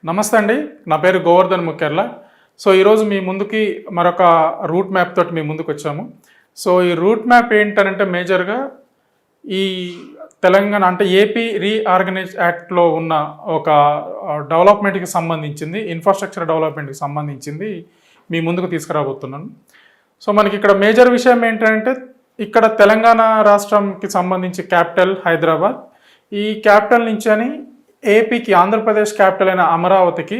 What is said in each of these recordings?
నమస్తే అండి, నా పేరు గోవర్ధన్ ముఖ్యర్ల. సో ఈరోజు మీ ముందుకి మరొక రూట్ మ్యాప్ తోటి మీ ముందుకు వచ్చాము. సో ఈ రూట్ మ్యాప్ ఏంటంటే మేజర్గా ఈ తెలంగాణ అంటే ఏపీ రీఆర్గనైజ్ యాక్ట్లో ఉన్న ఒక డెవలప్మెంట్కి సంబంధించింది, ఇన్ఫ్రాస్ట్రక్చర్ డెవలప్మెంట్కి సంబంధించింది మీ ముందుకు తీసుకురాబోతున్నాను. సో మనకి ఇక్కడ మేజర్ విషయం ఏంటంటే ఇక్కడ తెలంగాణ రాష్ట్రంకి సంబంధించి క్యాపిటల్ హైదరాబాద్, ఈ క్యాపిటల్ నుంచి అని ఏపీకి ఆంధ్రప్రదేశ్ క్యాపిటల్ అయిన అమరావతికి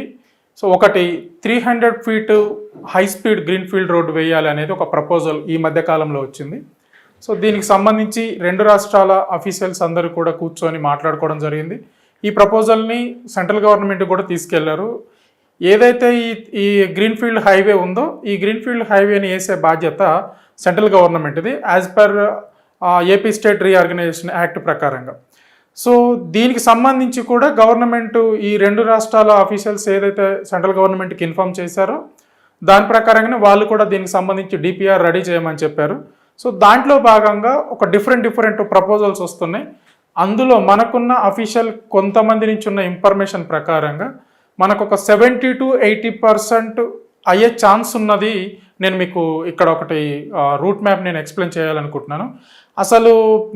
సో ఒకటి 300 feet high speed green field road వేయాలి అనేది ఒక ప్రపోజల్ ఈ మధ్యకాలంలో వచ్చింది. సో దీనికి సంబంధించి రెండు రాష్ట్రాల అఫీషియల్స్ అందరూ కూడా కూర్చొని మాట్లాడుకోవడం జరిగింది. ఈ ప్రపోజల్ని సెంట్రల్ గవర్నమెంట్ కూడా తీసుకెళ్లారు. ఏదైతే ఈ గ్రీన్ ఫీల్డ్ హైవే ఉందో ఈ గ్రీన్ ఫీల్డ్ హైవేని వేసే బాధ్యత సెంట్రల్ గవర్నమెంట్ది as per AP state reorganisation act ప్రకారంగా. సో దీనికి సంబంధించి కూడా గవర్నమెంట్ ఈ రెండు రాష్ట్రాల ఆఫీషియల్స్ ఏదైతే సెంట్రల్ గవర్నమెంట్కి ఇన్ఫార్మ్ చేశారో దాని ప్రకారంగానే వాళ్ళు కూడా దీనికి సంబంధించి డిపిఆర్ రెడీ చేయమని చెప్పారు. సో దాంట్లో భాగంగా ఒక డిఫరెంట్ ప్రపోజల్స్ వస్తున్నాయి. అందులో మనకున్న అఫీషియల్ కొంతమంది నుంచి ఉన్న ఇన్ఫర్మేషన్ ప్రకారంగా మనకు ఒక 70 to 80% అయ్యే ఛాన్స్ ఉన్నది. నేను మీకు ఇక్కడ ఒకటి రూట్ మ్యాప్ నేను ఎక్స్ప్లెయిన్ చేయాలనుకుంటున్నాను. అసలు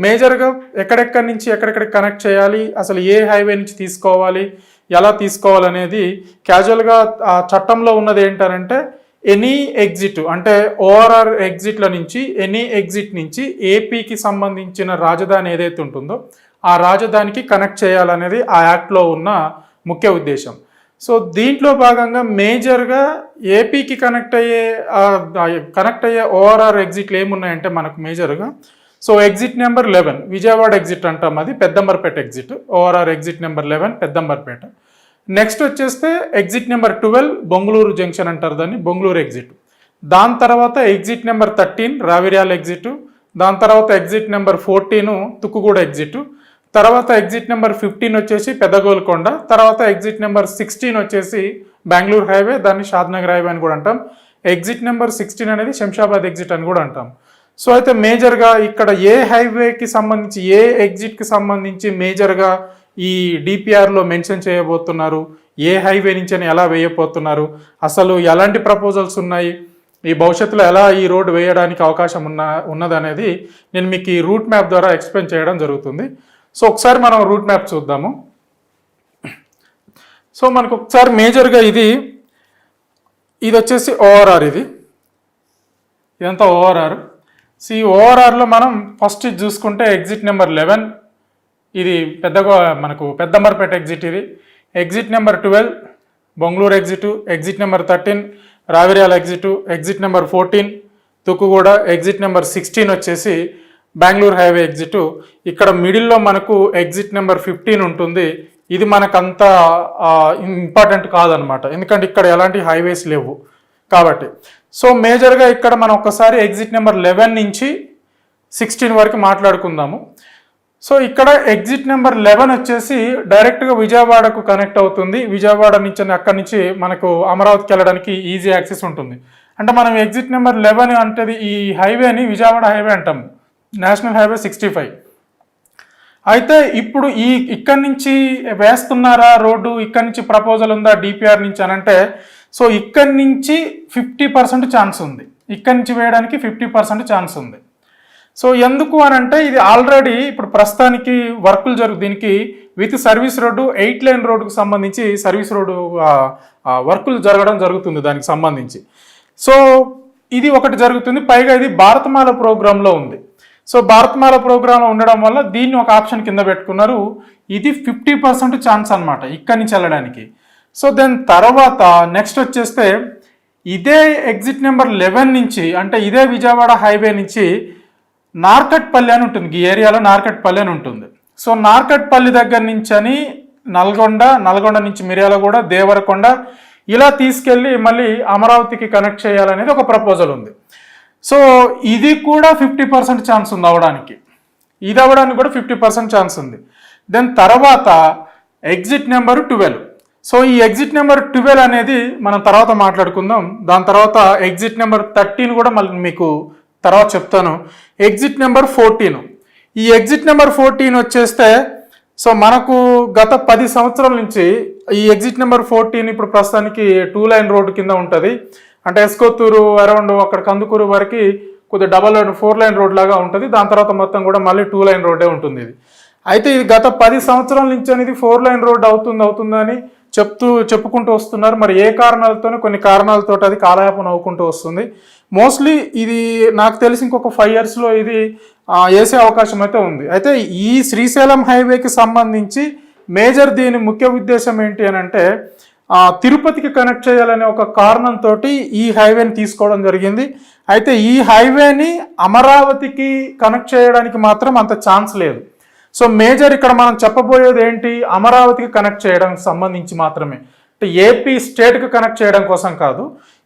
మేజర్గా ఎక్కడెక్కడి నుంచి ఎక్కడెక్కడికి కనెక్ట్ చేయాలి, అసలు ఏ హైవే నుంచి తీసుకోవాలి, ఎలా తీసుకోవాలనేది క్యాజువల్గా చట్టంలో ఉన్నది ఏంటంటే ఎనీ ఎగ్జిట్ అంటే ఓఆర్ఆర్ ఎగ్జిట్ల నుంచి ఎనీ ఎగ్జిట్ నుంచి ఏపీకి సంబంధించిన రాజధాని ఏదైతే ఉంటుందో ఆ రాజధానికి కనెక్ట్ చేయాలనేది ఆ యాక్ట్లో ఉన్న ముఖ్య ఉద్దేశం. సో దీంట్లో భాగంగా మేజర్గా ఏపీకి కనెక్ట్ అయ్యే ఓఆర్ఆర్ ఎగ్జిట్లు ఏమున్నాయంటే మనకు మేజర్గా so exit number 11 Vijayawada exit అంటాం, అది Peddamberpet exit. ORR exit number 11 Peddamberpet. Next వచ్చేస్తే ఎగ్జిట్ నెంబర్ 12 బొంగళూరు జంక్షన్ అంటారు దాన్ని, బొంగళూరు ఎగ్జిట్. దాని తర్వాత ఎగ్జిట్ నెంబర్ 13 రావిర్యాల ఎగ్జిట్. దాని తర్వాత ఎగ్జిట్ నెంబర్ 14 తుక్కుగూడ ఎగ్జిట్. తర్వాత ఎగ్జిట్ నెంబర్ 15 వచ్చేసి పెద్దగోల్కొండ. తర్వాత ఎగ్జిట్ నెంబర్ 16 వచ్చేసి బెంగళూరు హైవే, దాన్ని షాద్నగర్ హైవే అని కూడా అంటాం. ఎగ్జిట్ నెంబర్ 16 అనేది శంషాబాద్ ఎగ్జిట్ అని కూడా అంటాం. సో అయితే మేజర్గా ఇక్కడ ఏ హైవేకి సంబంధించి ఏ ఎగ్జిట్కి సంబంధించి మేజర్గా ఈ డిపిఆర్లో మెన్షన్ చేయబోతున్నారు, ఏ హైవే నుంచి అని ఎలా వేయబోతున్నారు, అసలు ఎలాంటి ప్రపోజల్స్ ఉన్నాయి, ఈ భవిష్యత్తులో ఎలా ఈ రోడ్డు వేయడానికి అవకాశం ఉన్నదనేది నేను మీకు ఈ రూట్ మ్యాప్ ద్వారా ఎక్స్ప్లెయిన్ చేయడం జరుగుతుంది. సో ఒకసారి మనం రూట్ మ్యాప్ చూద్దాము. సో మనకు ఒకసారి మేజర్గా ఇది వచ్చేసి ఓఆర్ఆర్, ఇదంతా ఓఆర్ఆర్. సో ఈ ఓఆర్ఆర్లో మనం ఫస్ట్ ఇది చూసుకుంటే ఎగ్జిట్ నెంబర్ 11 ఇది మనకు పెద్దంబర్పేట ఎగ్జిట్. ఇది exit number 12 Bengaluru exit. Exit number 13 Raviryal exit. Exit number 14 Tukkuguda. Exit number 16 వచ్చేసి బెంగళూరు హైవే ఎగ్జిట్. ఇక్కడ మిడిల్లో మనకు ఎగ్జిట్ నెంబర్ 15 ఉంటుంది. ఇది మనకు అంత ఇంపార్టెంట్ కాదనమాట, ఎందుకంటే ఇక్కడ ఎలాంటి హైవేస్ లేవు కాబట్టి. సో మేజర్గా ఇక్కడ మనం ఒక్కసారి ఎగ్జిట్ నెంబర్ 11 నుంచి 16 వరకు మాట్లాడుకుందాము. సో ఇక్కడ ఎగ్జిట్ నెంబర్ 11 వచ్చేసి డైరెక్ట్గా విజయవాడకు కనెక్ట్ అవుతుంది. విజయవాడ నుంచి అక్కడి నుంచి మనకు అమరావతికి వెళ్ళడానికి ఈజీ యాక్సెస్ ఉంటుంది. అంటే మనం ఎగ్జిట్ నెంబర్ 11 అంటే ఈ హైవేని విజయవాడ హైవే అంటాము, నేషనల్ హైవే 65. అయితే ఇప్పుడు ఇక్కడి నుంచి వేస్తున్నారా రోడ్డు, ఇక్కడి నుంచి ప్రపోజల్ ఉందా డిపిఆర్ నుంచి అని అంటే సో ఇక్కడి నుంచి 50% ఛాన్స్ ఉంది, ఇక్కడి నుంచి వేయడానికి 50% ఛాన్స్ ఉంది. సో ఎందుకు అని అంటే ఇది ఆల్రెడీ ఇప్పుడు ప్రస్తుతానికి వర్కులు దీనికి విత్ సర్వీస్ రోడ్డు 8 లైన్ రోడ్డుకు సంబంధించి సర్వీస్ రోడ్డు వర్కులు జరగడం జరుగుతుంది దానికి సంబంధించి. సో ఇది ఒకటి జరుగుతుంది, పైగా ఇది భారతమాల ప్రోగ్రాంలో ఉంది. సో భారతమాల ప్రోగ్రాంలో ఉండడం వల్ల దీన్ని ఒక ఆప్షన్ కింద పెట్టుకున్నారు. ఇది 50% ఛాన్స్ అనమాట ఇక్కడి నుంచి వెళ్ళడానికి. సో దాని తర్వాత నెక్స్ట్ వచ్చేస్తే ఇదే ఎగ్జిట్ నెంబర్ 11 నుంచి అంటే ఇదే విజయవాడ హైవే నుంచి నార్కట్పల్లి అని ఉంటుంది, ఈ ఏరియాలో నార్కట్పల్లి అని ఉంటుంది. సో నార్కట్పల్లి దగ్గర నుంచి అని నల్గొండ నుంచి మిర్యాలగూడ, దేవరకొండ ఇలా తీసుకెళ్ళి మళ్ళీ అమరావతికి కనెక్ట్ చేయాలనేది ఒక ప్రపోజల్ ఉంది. సో ఇది కూడా 50% ఛాన్స్ ఉంది అవ్వడానికి, ఇది అవ్వడానికి కూడా 50% ఛాన్స్ ఉంది. దెన్ తర్వాత ఎగ్జిట్ నెంబర్ 12. సో ఈ ఎగ్జిట్ నెంబర్ 12 అనేది మనం తర్వాత మాట్లాడుకుందాం. దాని తర్వాత ఎగ్జిట్ నెంబర్ 13 కూడా మళ్ళీ మీకు తర్వాత చెప్తాను. ఎగ్జిట్ నెంబర్ 14, ఈ ఎగ్జిట్ నెంబర్ 14 వచ్చేస్తే సో మనకు గత 10 సంవత్సరాల నుంచి ఈ ఎగ్జిట్ నెంబర్ 14 ఇప్పుడు ప్రస్తుతానికి 2 లైన్ రోడ్డు కింద ఉంటుంది. అంటే ఎస్కొత్తూరు అరౌండ్ అక్కడ కందుకూరు వరకు కొద్దిగా డబల్ 4 లైన్ రోడ్ లాగా ఉంటుంది. దాని తర్వాత మొత్తం కూడా మళ్ళీ 2 లైన్ రోడ్డే ఉంటుంది ఇది. అయితే ఇది గత 10 సంవత్సరాల నుంచి అనేది 4 లైన్ రోడ్ అవుతుందని చెప్పుకుంటూ వస్తున్నారు. మరి ఏ కారణాలతోనే కొన్ని కారణాలతో అది కాలయాపన అవ్వుకుంటూ వస్తుంది. మోస్ట్లీ ఇది నాకు తెలిసి ఇంకొక 5 yearsలో ఇది వేసే అవకాశం అయితే ఉంది. అయితే ఈ శ్రీశైలం హైవేకి సంబంధించి మేజర్ దీని ముఖ్య ఉద్దేశం ఏంటి అని అంటే తిరుపతికి కనెక్ట్ చేయాలనే ఒక కారణంతో ఈ హైవేని తీసుకోవడం జరిగింది. అయితే ఈ హైవేని అమరావతికి కనెక్ట్ చేయడానికి మాత్రం అంత ఛాన్స్ లేదు. సో మేజర్ ఇక్కడ మనం చెప్పబోయేది ఏంటి, అమరావతికి కనెక్ట్ చేయడానికి సంబంధించి మాత్రమే. అంటే ఏపీ స్టేట్కి కనెక్ట్ చేయడం కోసం కాదు.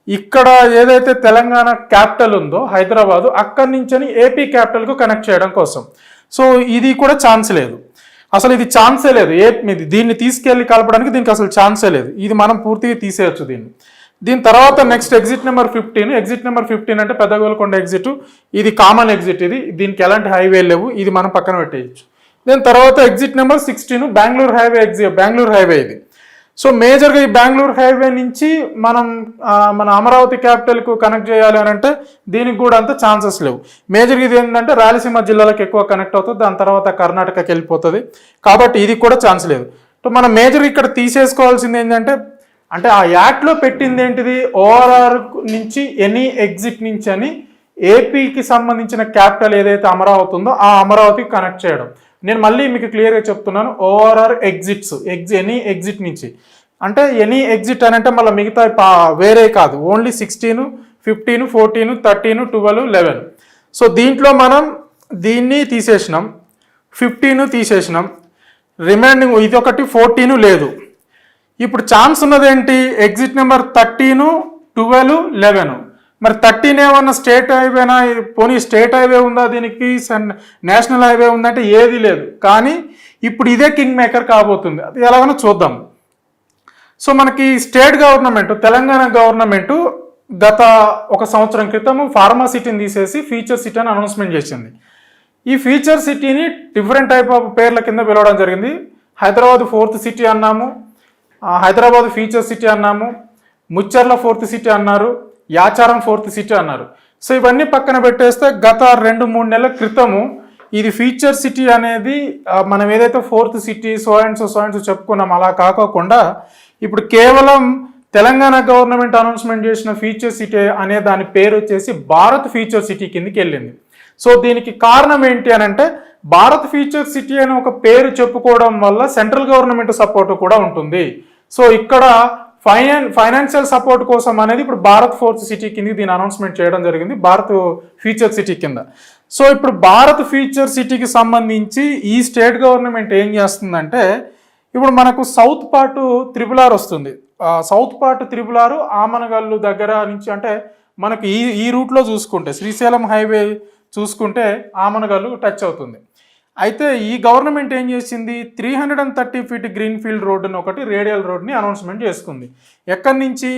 ఇక్కడ ఏదైతే తెలంగాణ క్యాపిటల్ ఉందో హైదరాబాదు, అక్కడి నుంచి ఏపీ క్యాపిటల్కు కనెక్ట్ చేయడం కోసం. సో ఇది కూడా ఛాన్స్ లేదు, అసలు ఇది ఛాన్సే లేదు. దీన్ని తీసుకెళ్ళి కలపడానికి దీనికి అసలు ఛాన్సే లేదు. ఇది మనం పూర్తిగా తీసేయచ్చు దీన్ని. దీని తర్వాత next exit number 15. Exit number 15 అంటే పెద్దగోల్కొండ ఎగ్జిట్. ఇది కామన్ ఎగ్జిట్. దీనికి ఎలాంటి హైవే లేవు, ఇది మనం పక్కన పెట్టేయచ్చు. దీని తర్వాత ఎగ్జిట్ నెంబర్ 16 బెంగళూరు హైవే ఇది. సో మేజర్గా ఈ బెంగళూరు హైవే నుంచి మన అమరావతి క్యాపిటల్కు కనెక్ట్ చేయాలి అని అంటే దీనికి కూడా అంత ఛాన్సెస్ లేవు. మేజర్గా ఇది ఏంటంటే రాయలసీమ జిల్లాలకు ఎక్కువ కనెక్ట్ అవుతుంది, దాని తర్వాత కర్ణాటకకి వెళ్ళిపోతుంది. కాబట్టి ఇది కూడా ఛాన్స్ లేదు. సో మనం మేజర్ ఇక్కడ తీసేసుకోవాల్సింది ఏంటంటే అంటే ఆ యాక్ట్లో పెట్టింది ఏంటిది, ఓఆర్ఆర్ నుంచి ఎనీ ఎగ్జిట్ నుంచి అని ఏపీకి సంబంధించిన క్యాపిటల్ ఏదైతే అమరావతి ఉందో ఆ అమరావతికి కనెక్ట్ చేయడం. నేను మళ్ళీ మీకు క్లియర్గా చెప్తున్నాను, ఓఆర్ఆర్ ఎనీ ఎగ్జిట్ నుంచి అంటే ఎనీ ఎగ్జిట్ అని అంటే మళ్ళీ మిగతా వేరే కాదు, ఓన్లీ 16, 15, 14, 13, 12, 11. సో దీంట్లో మనం దీన్ని తీసేసినాం, 15 తీసేసినాం, రిమైనింగ్ ఇదొకటి 14 లేదు. ఇప్పుడు ఛాన్స్ ఉన్నదేంటి, ఎగ్జిట్ నెంబర్ 13, 12, 11. మరి 13 ఏమన్నా స్టేట్ హైవేనా, పోనీ స్టేట్ హైవే ఉందా దీనికి, నేషనల్ హైవే ఉందంటే ఏది లేదు. కానీ ఇప్పుడు ఇదే కింగ్ మేకర్ కాబోతుంది, అది ఎలాగనో చూద్దాం. సో మనకి స్టేట్ గవర్నమెంట్ తెలంగాణ గవర్నమెంట్ గత 1 సంవత్సరం క్రితం ఫార్మా సిటీని తీసేసి ఫ్యూచర్ సిటీ అని అనౌన్స్మెంట్ చేసింది. ఈ ఫ్యూచర్ సిటీని డిఫరెంట్ టైప్ ఆఫ్ పేర్ల కింద పిలవడం జరిగింది. హైదరాబాద్ 4th సిటీ అన్నాము, హైదరాబాద్ ఫ్యూచర్ సిటీ అన్నాము, ముచ్చర్ల 4th సిటీ అన్నారు, యాచారం 4th సిటీ అన్నారు. సో ఇవన్నీ పక్కన పెట్టేస్తే గత 2-3 నెలల క్రితము ఇది ఫ్యూచర్ సిటీ అనేది మనం ఏదైతే 4th city so and so చెప్పుకున్నాం అలా కాకోకుండా ఇప్పుడు కేవలం తెలంగాణ గవర్నమెంట్ అనౌన్స్మెంట్ చేసిన ఫ్యూచర్ సిటీ అనే దాని పేరు వచ్చేసి భారత్ ఫ్యూచర్ సిటీ కిందకి వెళ్ళింది. సో దీనికి కారణం ఏంటి అని అంటే భారత్ ఫ్యూచర్ సిటీ అని ఒక పేరు చెప్పుకోవడం వల్ల సెంట్రల్ గవర్నమెంట్ సపోర్ట్ కూడా ఉంటుంది. సో ఇక్కడ ఫైనాన్షియల్ సపోర్ట్ కోసం అనేది ఇప్పుడు భారత్ 4th సిటీ కింద దీని అనౌన్స్మెంట్ చేయడం జరిగింది, భారత్ ఫ్యూచర్ సిటీ కింద. సో ఇప్పుడు భారత్ ఫ్యూచర్ సిటీకి సంబంధించి ఈ స్టేట్ గవర్నమెంట్ ఏం చేస్తుందంటే ఇప్పుడు మనకు సౌత్ పార్ట్ త్రిపుల్ వస్తుంది. సౌత్ పార్ట్ త్రిపుల్ ఆమనగల్లు దగ్గర నుంచి అంటే మనకు ఈ రూట్లో చూసుకుంటే శ్రీశైలం హైవే చూసుకుంటే ఆమనగల్లు టచ్ అవుతుంది. అయితే ఈ గవర్నమెంట్ ఏం చేసింది, 330 feet గ్రీన్ ఫీల్డ్ రోడ్డుని ఒకటి రేడియల్ రోడ్ని అనౌన్స్మెంట్ చేసుకుంది. ఎక్కడి నుంచి,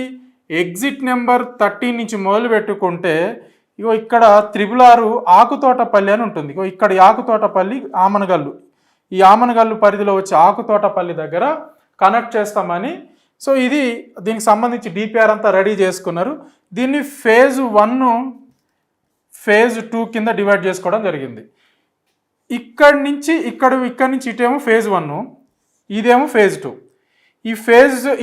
ఎగ్జిట్ నెంబర్ 13 నుంచి మొదలు పెట్టుకుంటే ఇగో ఇక్కడ 666 ఆకుతోటపల్లి అని ఉంటుంది. ఇగో ఇక్కడ ఆకుతోటపల్లి ఆమనగల్లు, ఈ ఆమనగల్లు పరిధిలో వచ్చి ఆకుతోటపల్లి దగ్గర కనెక్ట్ చేస్తామని. సో ఇది దీనికి సంబంధించి డిపిఆర్ అంతా రెడీ చేసుకున్నారు. దీన్ని phase 1, phase 2 కింద డివైడ్ చేసుకోవడం జరిగింది. ఇక్కడి నుంచి ఇటేమో phase 1, ఇదేమో phase 2.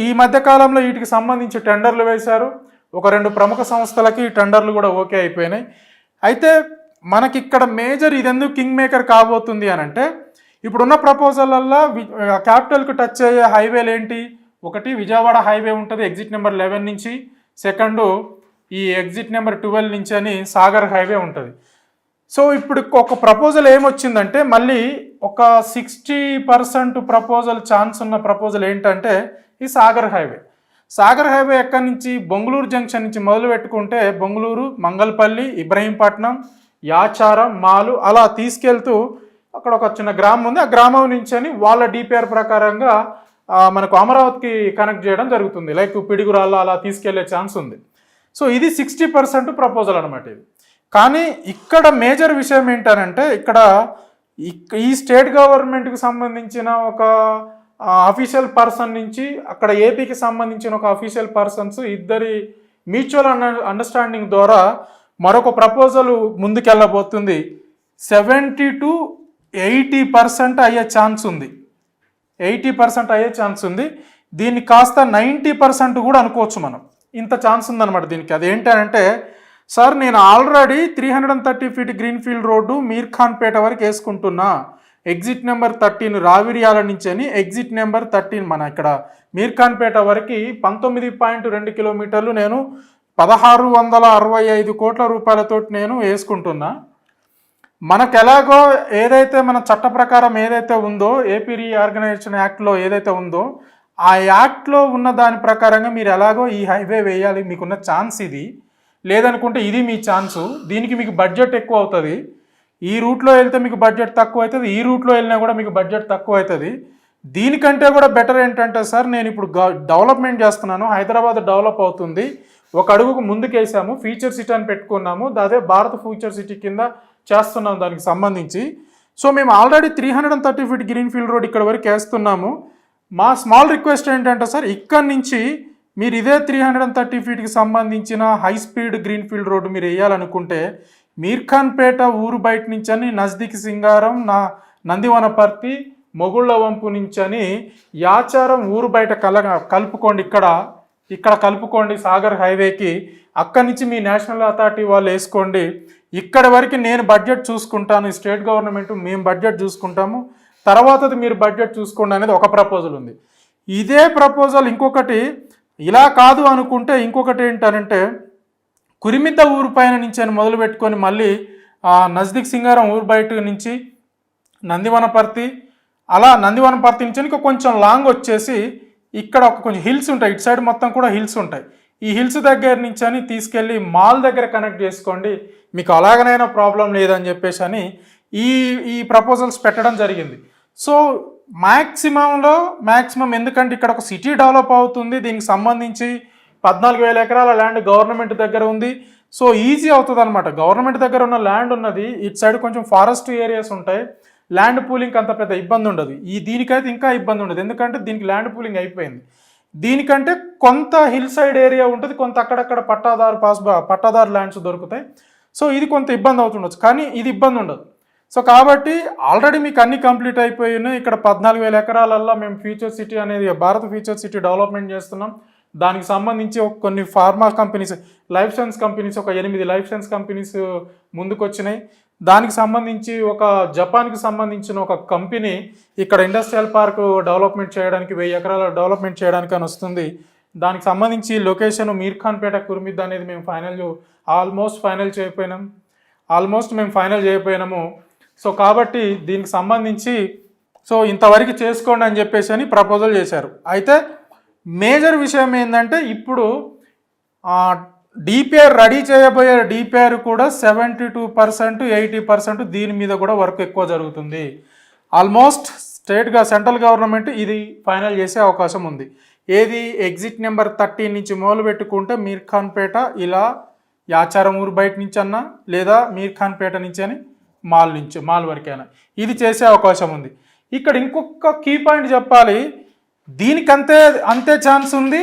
ఈ మధ్యకాలంలో వీటికి సంబంధించి టెండర్లు వేశారు. ఒక 2 ప్రముఖ సంస్థలకి టెండర్లు కూడా ఓకే అయిపోయినాయి. అయితే మనకి ఇక్కడ మేజర్ ఇదెందుకు కింగ్ మేకర్ కాబోతుంది అని అంటే ఇప్పుడున్న ప్రపోజల్లల్లో క్యాపిటల్కి టచ్ అయ్యే హైవేలు ఏంటి, ఒకటి విజయవాడ హైవే ఉంటుంది ఎగ్జిట్ నెంబర్ 11 నుంచి, సెకండ్ ఈ ఎగ్జిట్ నెంబర్ 12 నుంచి అని సాగర్ హైవే ఉంటుంది. సో ఇప్పుడు ఒక ప్రపోజల్ ఏమొచ్చిందంటే మళ్ళీ ఒక 60% ప్రపోజల్ ఛాన్స్ ఉన్న ప్రపోజల్ ఏంటంటే ఈ సాగర్ హైవే ఎక్కడి నుంచి, బొంగళూరు జంక్షన్ నుంచి మొదలు పెట్టుకుంటే బొంగళూరు, మంగళపల్లి, ఇబ్రహీంపట్నం, యాచారం, మాలు అలా తీసుకెళ్తూ అక్కడ ఒక చిన్న గ్రామం ఉంది, ఆ గ్రామం నుంచి అని వాళ్ళ డిపిఆర్ ప్రకారంగా మనకు అమరావతికి కనెక్ట్ చేయడం జరుగుతుంది. లైక్ పిడిగురాళ్ళ అలా తీసుకెళ్లే ఛాన్స్ ఉంది. సో ఇది 60% ప్రపోజల్ అనమాట ఇది. కానీ ఇక్కడ మేజర్ విషయం ఏంటనంటే ఇక్కడ ఈ స్టేట్ గవర్నమెంట్కి సంబంధించిన ఒక అఫీషియల్ పర్సన్ నుంచి అక్కడ ఏపీకి సంబంధించిన ఒక అఫీషియల్ పర్సన్స్ ఇద్దరి మ్యూచువల్ అండర్స్టాండింగ్ ద్వారా మరొక ప్రపోజల్ ముందుకెళ్ళబోతుంది. 70 to 80% అయ్యే ఛాన్స్ ఉంది. 80% అయ్యే ఛాన్స్ ఉంది. దీన్ని కాస్త 90% కూడా అనుకోవచ్చు మనం. ఇంత ఛాన్స్ ఉందన్నమాట దీనికి. అదేంటంటే సార్ నేను already 330 feet greenfield road Mirkhanpet వరకు వేసుకుంటున్నా. ఎగ్జిట్ నెంబర్ 13 రావిర్యాల నుంచి అని ఎగ్జిట్ నెంబర్ 13 మన ఇక్కడ మీర్ఖాన్పేట వరకు 19.2 కిలోమీటర్లు నేను 1665 కోట్ల రూపాయలతో నేను వేసుకుంటున్నా. మనకు ఎలాగో ఏదైతే మన చట్ట ప్రకారం ఏదైతే ఉందో ఏపీ రీఆర్గనైజేషన్ యాక్ట్లో ఏదైతే ఉందో ఆ యాక్ట్లో ఉన్న దాని ప్రకారంగా మీరు ఎలాగో ఈ హైవే వేయాలి, మీకున్న ఛాన్స్ ఇది. లేదనుకుంటే ఇది మీ ఛాన్సు. దీనికి మీకు బడ్జెట్ ఎక్కువ అవుతుంది. ఈ రూట్లో వెళ్తే మీకు బడ్జెట్ తక్కువ అవుతుంది, ఈ రూట్లో వెళ్ళినా కూడా మీకు బడ్జెట్ తక్కువ అవుతుంది. దీనికంటే కూడా బెటర్ ఏంటంటే సార్ నేను ఇప్పుడు డెవలప్మెంట్ చేస్తున్నాను, హైదరాబాద్ డెవలప్ అవుతుంది, ఒక అడుగుకు ముందుకేసాము, ఫ్యూచర్ సిటీ అని పెట్టుకున్నాము, అదే భారత్ ఫ్యూచర్ సిటీ కింద చేస్తున్నాం దానికి సంబంధించి. సో మేము ఆల్రెడీ 330 feet గ్రీన్ఫీల్డ్ రోడ్ ఇక్కడ వరకు వేస్తున్నాము. మా స్మాల్ రిక్వెస్ట్ ఏంటంటే సార్ ఇక్కడి నుంచి మీరు ఇదే 330 feetకి సంబంధించిన హై స్పీడ్ గ్రీన్ఫీల్డ్ రోడ్డు మీరు వేయాలనుకుంటే మీర్ఖాన్పేట ఊరు బయట నుంచి అని నజ్దిక్ సింగారం నందివనపర్తి మొగుళ్ళ వంపు నుంచి అని యాచారం ఊరు బయట కలుపుకోండి. ఇక్కడ కలుపుకోండి సాగర్ హైవేకి. అక్కడి నుంచి మీ నేషనల్ అథారిటీ వాళ్ళు వేసుకోండి. ఇక్కడి వరకు నేను బడ్జెట్ చూసుకుంటాను, స్టేట్ గవర్నమెంట్ మేము బడ్జెట్ చూసుకుంటాము, తర్వాతది మీరు బడ్జెట్ చూసుకోండి అనేది ఒక ప్రపోజల్ ఉంది. ఇదే ప్రపోజల్ ఇంకొకటి ఇలా కాదు అనుకుంటే ఇంకొకటి ఏంటంటే కురిమిద్ద ఊరు పైన నుంచి అని మొదలు పెట్టుకొని మళ్ళీ నజ్దిక్ సింగారం ఊరు బయట నుంచి నందివనపర్తి, అలా నందివనపర్తి నుంచి ఇంకా కొంచెం లాంగ్ వచ్చేసి ఇక్కడ ఒక కొంచెం హిల్స్ ఉంటాయి, ఇటు సైడ్ మొత్తం కూడా హిల్స్ ఉంటాయి. ఈ హిల్స్ దగ్గర నుంచి అని తీసుకెళ్ళి మాల్ దగ్గర కనెక్ట్ చేసుకోండి, మీకు అలాగనైనా ప్రాబ్లం లేదని చెప్పేసి అని ఈ ప్రపోజల్స్ పెట్టడం జరిగింది. సో మ్యాక్సిమం ఎందుకంటే ఇక్కడ ఒక సిటీ డెవలప్ అవుతుంది, దీనికి సంబంధించి 14,000 ఎకరాల ల్యాండ్ గవర్నమెంట్ దగ్గర ఉంది. సో ఈజీ అవుతుంది అనమాట. గవర్నమెంట్ దగ్గర ఉన్న ల్యాండ్ ఉన్నది, ఇటు సైడ్ కొంచెం ఫారెస్ట్ ఏరియాస్ ఉంటాయి, ల్యాండ్ పూలింగ్ అంత పెద్ద ఇబ్బంది ఉండదు. దీనికైతే ఇంకా ఇబ్బంది ఉండదు, ఎందుకంటే దీనికి ల్యాండ్ పూలింగ్ అయిపోయింది. దీనికంటే కొంత హిల్ సైడ్ ఏరియా ఉంటుంది, కొంత అక్కడక్కడ పట్టాదారు ల్యాండ్స్ దొరుకుతాయి. సో ఇది కొంత ఇబ్బంది అవుతుండొచ్చు, కానీ ఇది ఇబ్బంది ఉండదు. సో కాబట్టి ఆల్రెడీ మీకు అన్ని కంప్లీట్ అయిపోయినాయి. ఇక్కడ 14,000 ఎకరాలల్లో మేము ఫ్యూచర్ సిటీ అనేది భారత్ ఫ్యూచర్ సిటీ డెవలప్మెంట్ చేస్తున్నాం. దానికి సంబంధించి కొన్ని pharma companies, life science companies, ఒక 8 లైఫ్ సైన్స్ కంపెనీస్ ముందుకు వచ్చినాయి. దానికి సంబంధించి ఒక జపాన్కి సంబంధించిన ఒక కంపెనీ ఇక్కడ ఇండస్ట్రియల్ పార్క్ డెవలప్మెంట్ చేయడానికి 1000 ఎకరాల డెవలప్మెంట్ చేయడానికి అని వస్తుంది. దానికి సంబంధించి లొకేషన్ మీర్ఖాన్పేట కుర్మిద్ అనేది మేము ఆల్మోస్ట్ మేము ఫైనల్ చేయకపోయినాము. సో కాబట్టి దీనికి సంబంధించి ఇంతవరకు చేసుకోండి అని చెప్పేసి అని ప్రపోజల్ చేశారు. అయితే మేజర్ విషయం ఏంటంటే ఇప్పుడు డిపిఆర్ రెడీ చేయబోయే డిపిఆర్ కూడా 72%, 80% దీని మీద కూడా వర్క్ ఎక్కువ జరుగుతుంది. ఆల్మోస్ట్ సెంట్రల్ గవర్నమెంట్ ఇది ఫైనల్ చేసే అవకాశం ఉంది. ఏది ఎగ్జిట్ నెంబర్ 13 నుంచి మొదలు పెట్టుకుంటే మీర్ఖాన్పేట ఇలా యాచారం ఊరు బయట నుంచి అన్నా లేదా మీర్ఖాన్పేట నుంచి అని మాల్ వరకైనా ఇది చేసే అవకాశం ఉంది. ఇక్కడ ఇంకొక కీ పాయింట్ చెప్పాలి, దీనికి అంతే ఛాన్స్ ఉంది.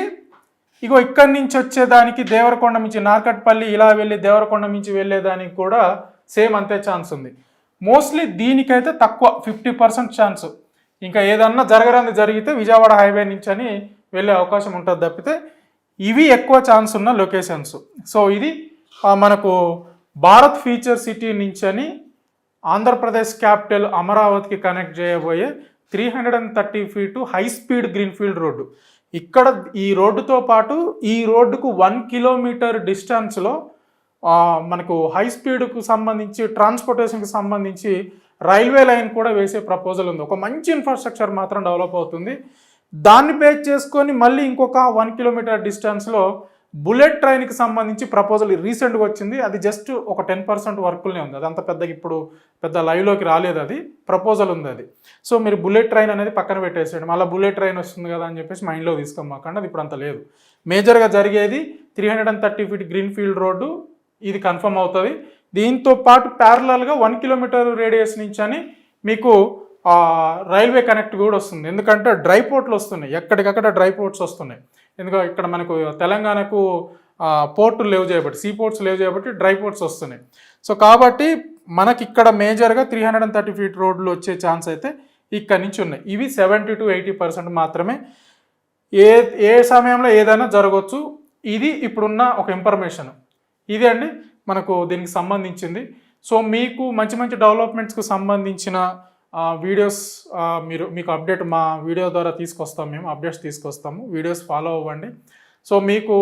ఇగో ఇక్కడి నుంచి వచ్చేదానికి దేవరకొండ నుంచి నార్కట్పల్లి ఇలా వెళ్ళి దేవరకొండ నుంచి వెళ్ళేదానికి కూడా సేమ్ అంతే ఛాన్స్ ఉంది. మోస్ట్లీ దీనికైతే తక్కువ 50% ఛాన్స్. ఇంకా ఏదన్నా జరిగితే విజయవాడ హైవే నుంచి అని వెళ్ళే అవకాశం ఉంటుంది తప్పితే ఇవి ఎక్కువ ఛాన్స్ ఉన్న లొకేషన్స్. సో ఇది మనకు భారత్ ఫ్యూచర్ సిటీ నుంచి అని ఆంధ్రప్రదేశ్ క్యాపిటల్ అమరావతికి కనెక్ట్ చేయబోయే 330 feet high speed greenfield road. ఇక్కడ ఈ రోడ్డుతో పాటు ఈ రోడ్డుకు 1 kilometer డిస్టెన్స్లో మనకు హై స్పీడ్కు సంబంధించి ట్రాన్స్పోర్టేషన్కి సంబంధించి రైల్వే లైన్ కూడా వేసే ప్రపోజల్ ఉంది. ఒక మంచి ఇన్ఫ్రాస్ట్రక్చర్ మాత్రం డెవలప్ అవుతుంది. దాన్ని బేస్ చేసుకొని మళ్ళీ ఇంకొక 1 kilometer డిస్టెన్స్లో బుల్లెట్ ట్రైన్కి సంబంధించి ప్రపోజల్ రీసెంట్గా వచ్చింది. అది జస్ట్ ఒక 10% వర్కులనే ఉంది, అదంత పెద్ద లైవ్లోకి రాలేదు, అది ప్రపోజల్ ఉంది అది. సో మీరు బుల్లెట్ ట్రైన్ అనేది పక్కన పెట్టేసేయండి, మళ్ళీ బుల్లెట్ ట్రైన్ వస్తుంది కదా అని చెప్పేసి మైండ్లో తీసుకోమాకండి, అది ఇప్పుడు అంత లేదు. మేజర్గా జరిగేది 330 feet గ్రీన్ఫీల్డ్ రోడ్డు, ఇది కన్ఫర్మ్ అవుతుంది. దీంతో పాటు ప్యారలల్గా 1 kilometer రేడియస్ నుంచి అని మీకు రైల్వే కనెక్ట్ కూడా వస్తుంది. ఎందుకంటే డ్రై పోర్ట్లు వస్తున్నాయి, ఎక్కడికక్కడ డ్రై పోర్ట్స్ వస్తున్నాయి. ఎందుకంటే ఇక్కడ మనకు తెలంగాణకు పోర్టులు లేవు చేయబట్టి, సీ పోర్ట్స్ లేవు చేయబట్టి డ్రై పోర్ట్స్ వస్తున్నాయి. సో కాబట్టి మనకి ఇక్కడ మేజర్గా 330 ఫీట్ రోడ్లు వచ్చే ఛాన్స్ అయితే ఇక్కడ నుంచి ఉన్నాయి. ఇవి 70 to 80% మాత్రమే. ఏ సమయంలో ఏదైనా జరగవచ్చు. ఇది ఇప్పుడున్న ఒక ఇన్ఫర్మేషన్. ఇది అండి మనకు దీనికి సంబంధించింది. సో మీకు మంచి మంచి డెవలప్మెంట్స్కి సంబంధించిన వీడియోస్ మీకు అప్డేట్ మా వీడియో ద్వారా తీసుకొస్తాము, మేము అప్డేట్స్ తీసుకొస్తాము. వీడియోస్ ఫాలో అవ్వండి. సో మీకు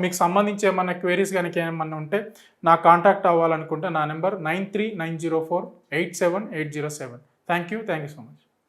మీకు సంబంధించి ఏమన్నా క్వైరీస్ కనుక ఏమన్నా ఉంటే నాకు కాంటాక్ట్ అవ్వాలనుకుంటే నా number 9390487807. Thank you so much.